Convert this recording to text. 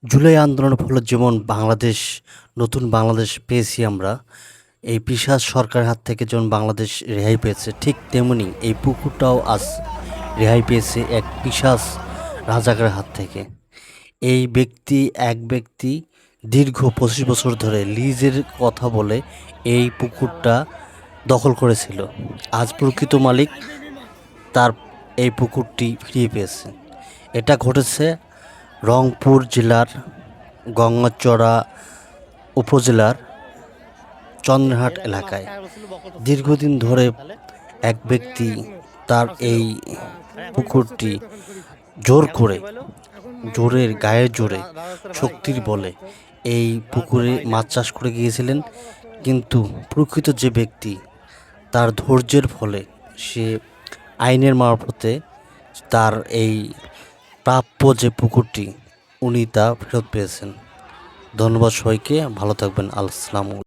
জুলাই আন্দোলনের ফলে যেমন নতুন বাংলাদেশ পেয়েছি আমরা, এই পিশাচ সরকারের হাত থেকে যেমন বাংলাদেশ রেহাই পেয়েছে, ঠিক তেমনি এই পুকুরটাও আজ রেহাই পেয়েছে এক পিশাচ রাজাকারের হাত থেকে। এক ব্যক্তি দীর্ঘ ২৫ বছর ধরে লিজের কথা বলে এই পুকুরটা দখল করেছিল। আজ প্রকৃত মালিক তার এই পুকুরটি ফিরিয়ে পেয়েছে। এটা ঘটেছে রংপুর জেলার গঙ্গাচড়া উপজেলার চন্দ্রহাট এলাকায়। দীর্ঘদিন ধরে এক ব্যক্তি তার এই পুকুরটি গায়ের জোরে শক্তির বলে এই পুকুরে মাছ চাষ করে গিয়েছিলেন, কিন্তু প্রকৃত যে ব্যক্তি তার ধৈর্যের ফলে সে আইনের মারফতে তার এই প্রাপ্য যে পুকুরটি উনি তা ফেরত পেয়েছেন। ধন্যবাদ সবাইকে, ভালো থাকবেন। আসসালামু